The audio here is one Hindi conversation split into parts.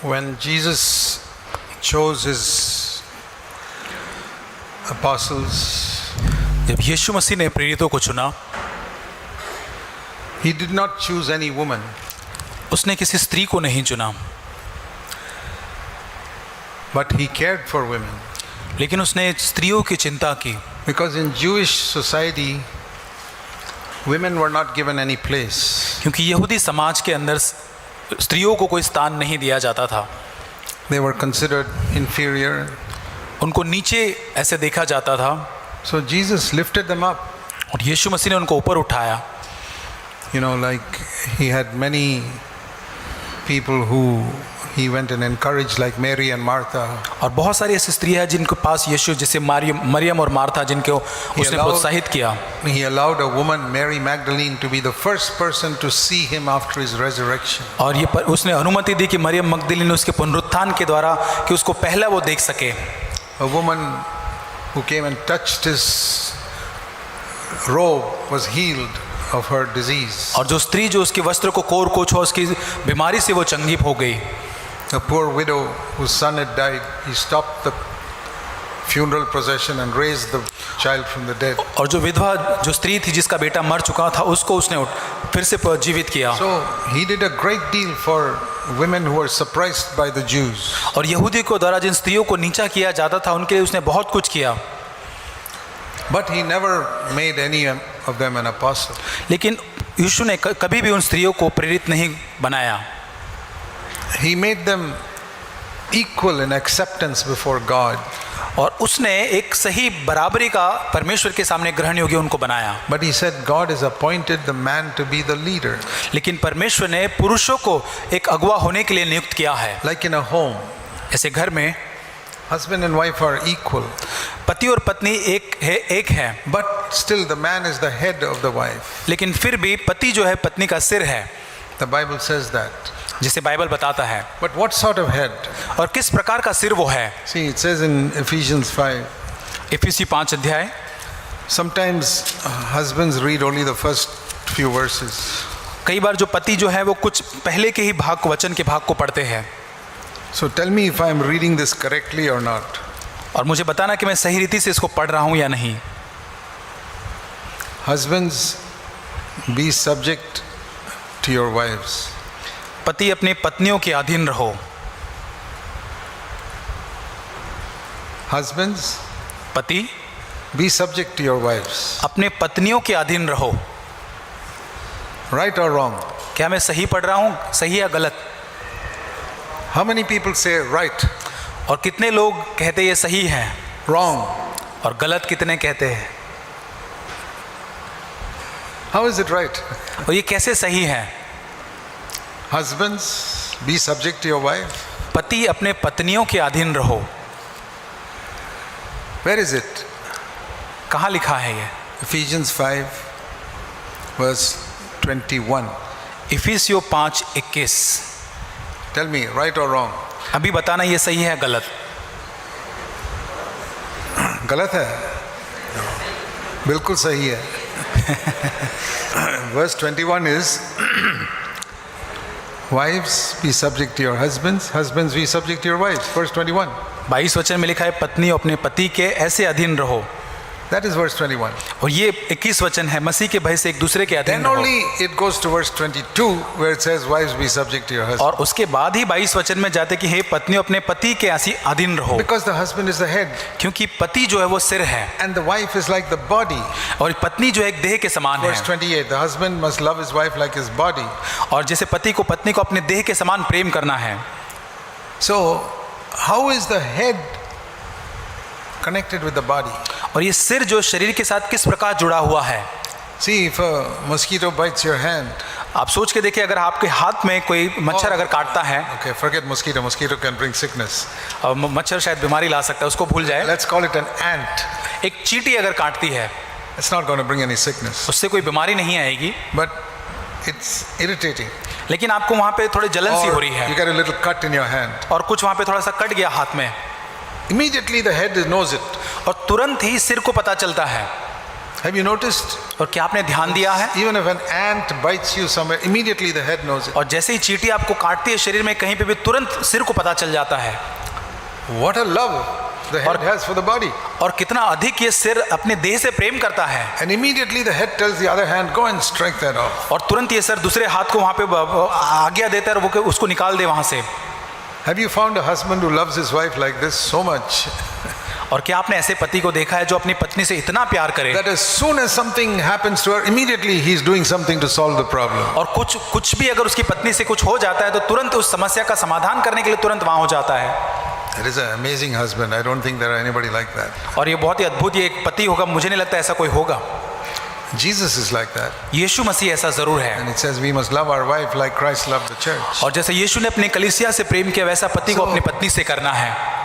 When Jesus chose his apostles, जब यीशु मसीह ने प्रेरितों को चुना, he did not choose any woman. उसने किसी स्त्री को नहीं चुना, But he cared for women. लेकिन उसने स्त्रियों की चिंता की, Because in Jewish society, women were not given any place. क्योंकि यहूदी समाज के अंदर स्त्रियों को कोई स्थान नहीं दिया जाता था। They were considered inferior. उनको नीचे ऐसे देखा जाता था, So Jesus lifted them up. और यीशु मसीह ने उनको ऊपर उठाया। You know, like he had many people who he went and encouraged, like Mary and Martha. और बहुत सारी ऐसी स्त्रियां हैं जिनके पास यीशु, जैसे मरियम और मार्था, जिनको उसने प्रोत्साहित किया। He allowed a woman, Mary Magdalene, to be the first person to see him after his resurrection. और ये उसने अनुमति दी कि मरियम मगदलीनी उसके पुनरुत्थान के द्वारा कि उसको पहला वो देख सके। A woman who came and touched his robe was healed of her disease. और जो स्त्री जो उसके वस्त्र को कोर को छुआ, उसकी बीमारी से वो चंगी हो गई। A poor widow whose son had died, he stopped the funeral procession and raised the child from the dead. और जो विधवा जो स्त्री थी जिसका बेटा मर चुका था, उसको उसने फिर से जीवित किया। So he did a great deal for women who were suppressed by the Jews. और यहूदी को द्वारा जिन स्त्रियों को नीचा किया जाता था, उनके लिए उसने बहुत कुछ किया। But he never made any of them an apostle. लेकिन यीशु ने कभी भी उन स्त्रियों को प्रेरित नहीं बनाया। He made them equal in acceptance before God. और उसने एक सही बराबरी का परमेश्वर के सामने ग्रहण योग्य उनको बनाया। But he said God has appointed the man to be the leader. लेकिन परमेश्वर ने पुरुषों को एक अगुवा होने के लिए नियुक्त किया है। Like in a home, ऐसे घर में husband and wife are equal. पति और पत्नी एक है, But still the man is the head of the wife. लेकिन फिर भी पति जो है पत्नी का सिर है, The Bible says that. जिसे बाइबल बताता है। But what sort of head? और किस प्रकार का सिर वो है? See, it says in Ephesians 5. इफिसी 5 अध्याय। Sometimes husbands read only the first few verses. कई बार जो पति जो है वो कुछ पहले के ही भाग को, वचन के भाग को पढ़ते हैं। So tell me if I am reading this correctly or not. और मुझे बताना कि मैं सही रीति से इसको पढ़ रहा हूं या नहीं। Husbands, be subject to your wives. पति अपनी पत्नियों के अधीन रहो। Husbands, पति be subject to your wives. अपने पत्नियों के अधीन रहो। Right or wrong? क्या मैं सही पढ़ रहा हूं, सही या गलत? How many people say right? और कितने लोग कहते ये सही है? Wrong. और गलत कितने कहते हैं? How is it right? और ये कैसे सही है? Husbands, be subject to your wife. पति अपने पत्नियों के अधीन रहो। Where is it? कहाँ लिखा है ये? Ephesians 5 verse 21. इफिसियों 5:21। Tell me, right or wrong? अभी बताना ये सही है गलत? गलत है? बिल्कुल सही है। Verse 21 is wives be subject to your husbands, husbands be subject to your wives. Verse 21. 22 वचन में लिखा है पत्नी अपने पति के ऐसे अधीन रहो। That is verse 21. और ये 21 वचन है मसीह के भय से एक दूसरे के अधीन Then रहो। only it goes to verse 22 where it says wives be subject to your husband. और उसके बाद ही 22 वचन में जाते कि हे पत्नियों अपने पति के ऐसी अधीन रहो। Because the husband is the head क्योंकि पति जो है वो सिर है and the wife is like the body. और पत्नी जो एक देह के समान Verse है। 28, the husband must love his wife like his body. और जैसे पति को पत्नी को अपने देह के समान प्रेम करना है। So how is the head connected with the body? और ये सिर जो शरीर के साथ किस प्रकार जुड़ा हुआ है? See, if a mosquito bites your hand, आप सोच के देखिए, अगर आपके हाथ में कोई मच्छर अगर काटता है, okay, forget mosquito. Mosquito can bring sickness. और मच्छर शायद बीमारी ला सकता है, उसको भूल जाए। Let's call it an ant. एक चींटी अगर काटती है, It's not going to bring any sickness, उससे कोई बीमारी नहीं आएगी, but it's irritating. लेकिन आपको वहाँ पे थोड़ी जलन सी हो Or रही you है get a little cut in your hand. और कुछ वहाँ पे थोड़ा सा कट गया हाथ में, Immediately the head knows it. और तुरंत ही सिर को पता चलता है। Have you noticed? और क्या आपने ध्यान दिया है? Even if an ant bites you somewhere, immediately the head knows it. और जैसे ही चींटी आपको काटती है शरीर में कहीं पे भी तुरंत सिर को पता चल जाता है। What a love the head has for the body. और कितना अधिक ये सिर अपने देह से प्रेम करता है। And immediately the head tells the other hand, go and strike that off. और तुरंत ये सर दूसरे हाथ को वहां पे आज्ञा देता है और वो उसको निकाल दे वहां से। Have you found a husband who loves his wife like this so much और क्या आपने ऐसे पति को देखा है जो अपनी पत्नी से इतना प्यार करे that as soon as something happens to her, immediately he's doing something to solve the problem? और कुछ भी अगर उसकी पत्नी से कुछ हो जाता है तो तुरंत उस समस्या का समाधान करने के लिए तुरंत वहां हो जाता है। That is an amazing husband. I don't think there are anybody like that. और ये बहुत ही अद्भुत ये एक पति होगा, मुझे नहीं लगता ऐसा कोई होगा। Jesus is like that. यीशु मसीह ऐसा जरूर है। And it says we must love our wife like Christ loved the church. और जैसे यीशु ने अपनी कलीसिया से प्रेम किया वैसा पति को अपनी पत्नी से करना है।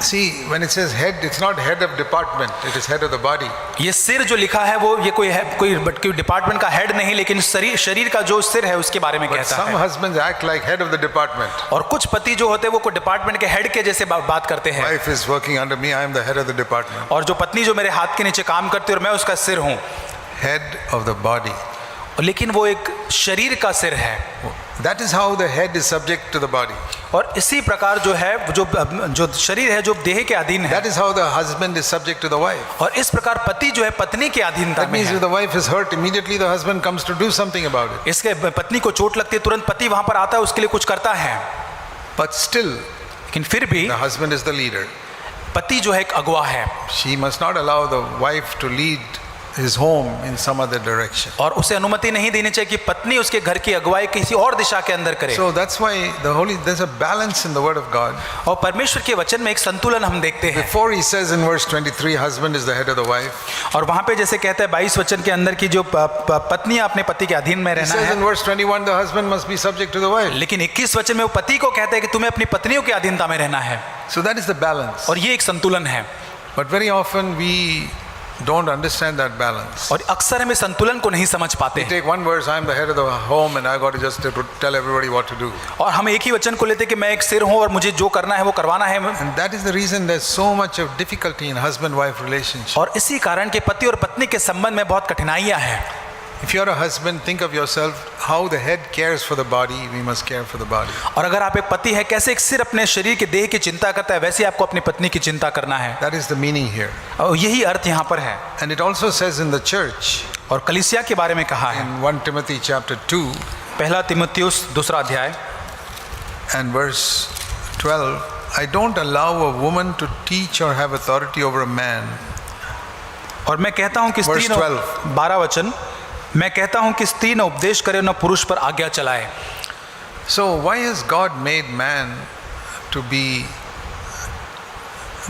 See, when it says head, it's not head of department, it is head of the body. ये सिर जो लिखा है वो ये कोई डिपार्टमेंट का हेड नहीं, लेकिन शरीर का जो सिर है उसके बारे में But कहता some है। husbands act like head of the department. और कुछ पति जो होते हैं वो कोई डिपार्टमेंट के हेड के जैसे बात करते हैं। Wife is working under me, I am the head of the department. और जो पत्नी जो मेरे हाथ के नीचे काम करती है और मैं उसका सिर हूँ। Head of the body. लेकिन वो एक शरीर का सिर है। That is how the head is subject to the body. और इसी प्रकार जो है जो शरीर है जो देह के अधीन है। That is how the husband is subject to the wife. और इस प्रकार पति जो है पत्नी के अधीनता That में means है। if the wife is hurt, immediately the husband comes to do something about it. इसके पत्नी को चोट लगती है तुरंत पति वहां पर आता है उसके लिए कुछ करता है। But still, लेकिन फिर भी the husband is the leader. पति जो है एक अगुवा है। She must not allow the wife to lead his home in some other direction. और उसे अनुमति नहीं देनी चाहिए कि पत्नी उसके घर की अगुवाई किसी और दिशा के अंदर करे। So that's why there's a balance in the word of God. और परमेश्वर के वचन में एक संतुलन हम देखते हैं। Before he says in verse 23, husband is the head of the wife. और वहां पे जैसे कहता है 22 वचन के अंदर की जो पत्नियां अपने पति के अधीन में He रहना says in है। verse 21, the husband must be subject to the wife. लेकिन 21 वचन में वो पति को कहता है कि तुम्हें अपनी पत्नियों के अधीनता में रहना है। So that is the balance. और ये एक संतुलन है। But very often we don't understand that balance. और अक्सर हम इस संतुलन को नहीं समझ पाते We हैं। take one verse, I am the head of the home and I got to just tell everybody what to do. और हम एक ही वचन को लेते हैं कि मैं एक सिर हूं और मुझे जो करना है वो करवाना है। And that is the reason there's so much of difficulty in husband-wife relationship. और इसी कारण के पति और पत्नी के संबंध में बहुत कठिनाइयां हैं। If you are a husband, think of yourself how the head cares for the body, we must care for the body. और अगर आप एक पति है कैसे एक सिर अपने शरीर के देह की चिंता करता है वैसे आपको अपनी पत्नी की चिंता करना है। That is the meaning here. और यही अर्थ यहाँ पर है। And it also says in the church, और कलीसिया के बारे में कहा है in 1 Timothy chapter 2 पहला तीमुथियुस 2 अध्याय and verse 12, I don't allow a woman to teach or have authority over a man. और मैं कहता हूँ कि स्त्री Verse 12. 12 वचन, मैं कहता हूँ कि स्त्री न उपदेश करे न पुरुष पर आज्ञा चलाए। So why has God made man to be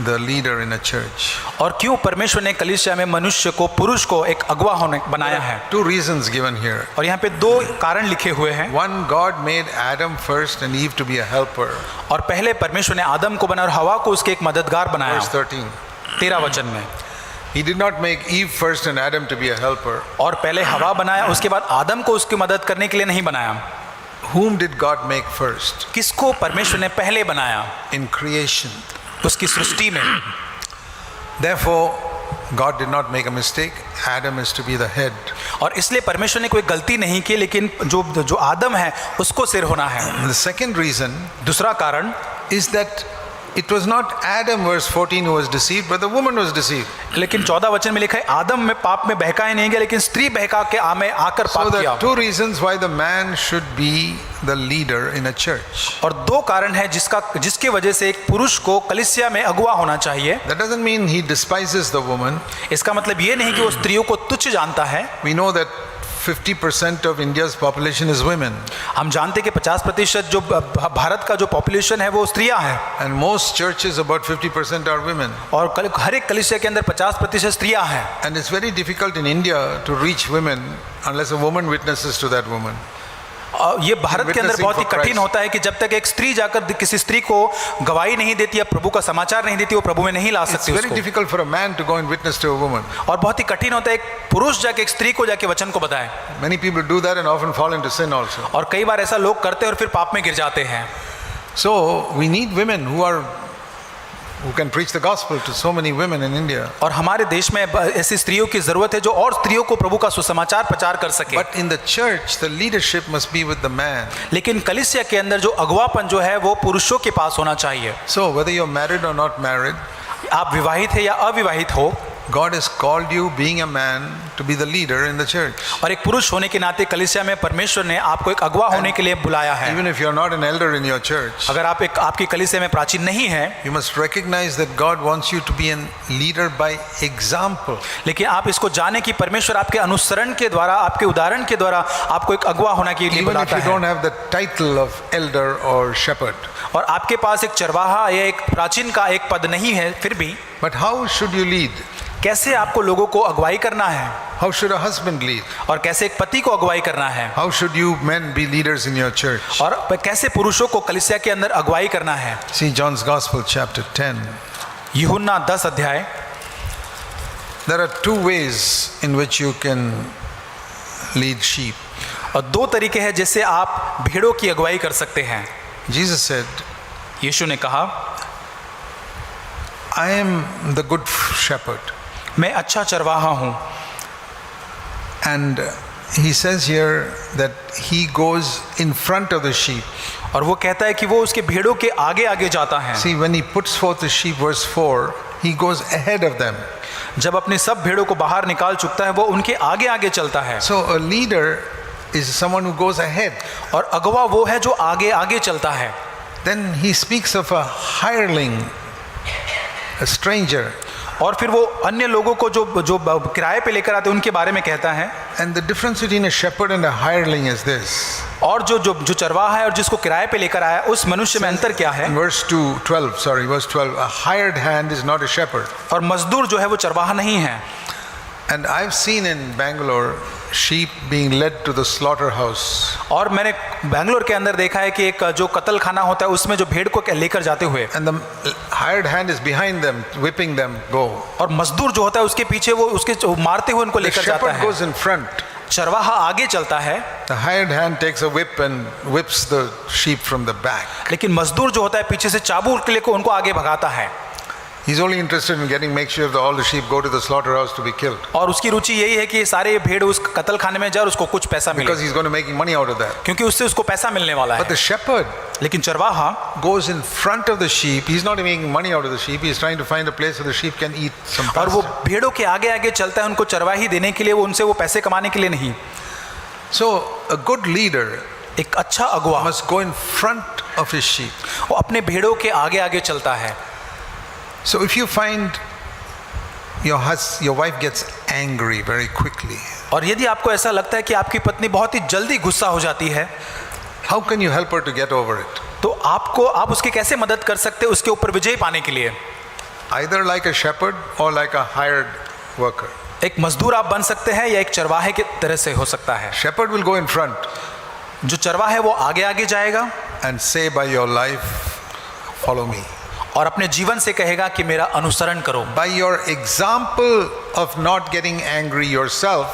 the leader in a church? और क्यों परमेश्वर ने कलीसिया में मनुष्य को पुरुष को एक अगुवा होने बनाया है? Two reasons given here. और यहाँ पे 2 कारण लिखे हुए हैं। One, God made Adam first and Eve to be a helper. और पहले परमेश्वर ने आदम को बनाया और हवा को उसके एक मददगार बनाया। Verse 13. 13 वचन में He did not make Eve first and Adam to be a helper. और पहले हवा बनाया उसके बाद आदम को उसकी मदद करने के लिए नहीं बनाया। Whom did God make first? किसको परमेश्वर ने पहले बनाया? In creation. उसकी सृष्टि में। Therefore, God did not make a mistake. Adam is to be the head. और इसलिए परमेश्वर ने कोई गलती नहीं की, लेकिन जो आदम है उसको सिर होना है। The second reason दूसरा कारण is that it was not Adam, verse 14, who was deceived, but the woman was deceived. लेकिन 14 वचन में लिखा है आदम में पाप में बहकाया नहीं गया, लेकिन स्त्री बहका के आकर So पाप there किया। are two reasons why the man should be the leader in a church. और 2 कारण है जिसके वजह से एक पुरुष को कलीसिया में अगुवा होना चाहिए। That doesn't mean he despises the woman. इसका मतलब ये नहीं कि वो स्त्रियों को तुच्छ जानता है। We know that 50% of India's population is women. हम जानते कि 50% जो भारत का जो पॉपुलेशन है वो स्त्रियां हैं। And most churches, about 50% are women. और हर एक कलीसिया के अंदर 50% स्त्रियां हैं। And it's very difficult in India to reach women unless a woman witnesses to that woman. और ये भारत के अंदर बहुत ही कठिन होता है कि जब तक एक स्त्री जाकर किसी स्त्री को गवाही नहीं देती या प्रभु का समाचार नहीं देती वो प्रभु में नहीं ला It's सकती very उसको। difficult for a man to go and witness to a woman. और बहुत ही कठिन होता है एक पुरुष जाके एक स्त्री को जाके वचन को बताए। Many people do that and often fall into sin also. और कई बार ऐसा लोग करते हैं और फिर पाप में गिर जाते हैं। So we need women who are who can preach the gospel to so many women in India. और हमारे देश में ऐसी स्त्रियों की जरूरत है जो और स्त्रियों को प्रभु का सुसमाचार प्रचार कर सके। But in the church, the leadership must be with the man. लेकिन कलीसिया के अंदर जो अगुवापन जो है वो पुरुषों के पास होना चाहिए। So whether you're married or not married, आप विवाहित है या अविवाहित हो, God has called you, being a man, to be the leader in the church. और एक पुरुष होने के नाते कलीसिया में परमेश्वर ने आपको एक अगुवा होने के लिए बुलाया है। Even if you're not an elder in your church, अगर आप आपकी कलीसिया में प्राचीन नहीं है, you must recognize that God wants you to be a leader by example. लेकिन आप इसको जाने कि परमेश्वर आपके अनुसरण के द्वारा, आपके उदाहरण के द्वारा आपको एक अगुवा होने के लिए Even if बुलाता you है। don't have the title of elder or shepherd. और आपके पास एक चरवाहा या एक प्राचीन का एक पद नहीं है, फिर भी But how should you lead? कैसे आपको लोगों को अगुवाई करना है, How should a husband lead? और कैसे एक पति को अगुवाई करना है, How should you men be leaders in your church? और कैसे पुरुषों को कलीसिया के अंदर अगुवाई करना है। See John's Gospel chapter 10. यूहन्ना 10 अध्याय। There are two ways in which you can lead sheep. और दो तरीके हैं जिससे आप भेड़ों की अगुवाई कर सकते हैं। Jesus said, यीशु ने कहा, I am the good shepherd. मैं अच्छा चरवाहा हूँ। And he says here that he goes in front of the sheep. और वो कहता है कि वो उसके भेड़ों के आगे आगे जाता है। See, when he puts forth the sheep, verse 4, he goes ahead of them. जब अपने सब भेड़ों को बाहर निकाल चुकता है वो उनके आगे आगे चलता है। So a leader is someone who goes ahead. और अगुवा वो है जो आगे आगे चलता है। Then he speaks of a hireling, a stranger. और फिर वो अन्य लोगों को जो किराए पे लेकर आते हैं उनके बारे में कहता है। And the difference between a shepherd and a hireling is this. और जो चरवाहा है और जिसको किराए पे लेकर आया उस मनुष्य में अंतर क्या है? In verse 12, a hired hand is not a shepherd. और मजदूर जो है वो चरवाहा नहीं है। And I've seen in Bangalore sheep being led to the slaughterhouse. और मैंने बैंगलोर के अंदर देखा है कि एक जो कत्ल खाना होता है उसमें जो भेड़ को लेकर जाते हुए, And the hired hand is behind them, whipping them, go. और मजदूर जो होता है उसके पीछे वो उसके मारते हुए उनको The लेकर जाता shepherd है। goes in front. चरवाहा आगे चलता है, The hired hand takes a whip and whips the sheep from the back. लेकिन मजदूर जो होता है पीछे से चाबुक लेकर उनको आगे भगाता है। He's only interested in make sure that all the sheep go to the slaughterhouse to be killed. और उसकी रुचि यही है कि सारे भेड़ उस कत्ल खाने में जाए और उसको कुछ पैसा मिले, Because he's going to make money out of that. क्योंकि उससे उसको पैसा मिलने वाला But है। the shepherd लेकिन चरवाहा goes in front of the sheep. He's not making money out of the sheep. He's trying to find a place where the sheep can eat some और वो pasture. भेड़ों के आगे आगे चलता है उनको चरवाही देने के लिए, वो उनसे वो पैसे कमाने के लिए नहीं। So a good leader एक अच्छा अगुवा must go in front of his sheep. वो अपने भेड़ों के आगे आगे चलता है। So if you find your wife gets angry very quickly, और यदि आपको ऐसा लगता है कि आपकी पत्नी बहुत ही जल्दी गुस्सा हो जाती है, how can you help her to get over it? तो आप उसकी कैसे मदद कर सकते हैं उसके ऊपर विजय पाने के लिए? Either like a shepherd or like a hired worker. एक मजदूर आप बन सकते हैं या एक चरवाहे की तरह से हो सकता है। Shepherd will go in front जो चरवाहा है वो आगे आगे जाएगा and say by your life, follow me. और अपने जीवन से कहेगा कि मेरा अनुसरण करो। By your example of not getting angry yourself,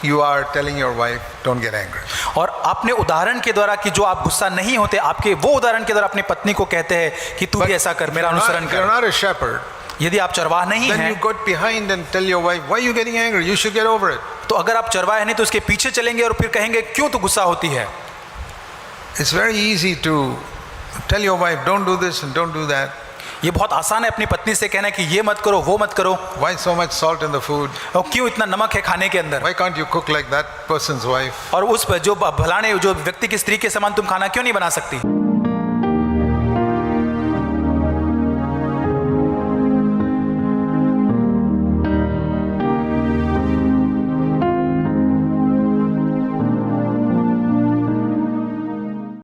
you are telling your wife, don't get angry. और अपने उदाहरण के द्वारा कि जो आप गुस्सा नहीं होते, आपके वो उदाहरण के द्वारा अपनी पत्नी को कहते हैं कि तू भी ऐसा कर, मेरा अनुसरण If you're कर। not a shepherd, यदि आप चरवाहा नहीं then you हैं, go behind and tell your wife, why are you getting angry? You should get over it. तो अगर आप चरवाहे नहीं तो उसके पीछे चलेंगे और फिर कहेंगे क्यों तू गुस्सा होती है। It's very easy to tell your wife, don't do this and don't do that. ये बहुत आसान है अपनी पत्नी से कहना कि ये मत करो वो मत करो, Why so much salt in the food? और क्यों इतना नमक है खाने के अंदर, Why can't you cook like that person's wife? और उस जो भलाने जो व्यक्ति की स्त्री के समान तुम खाना क्यों नहीं बना सकती।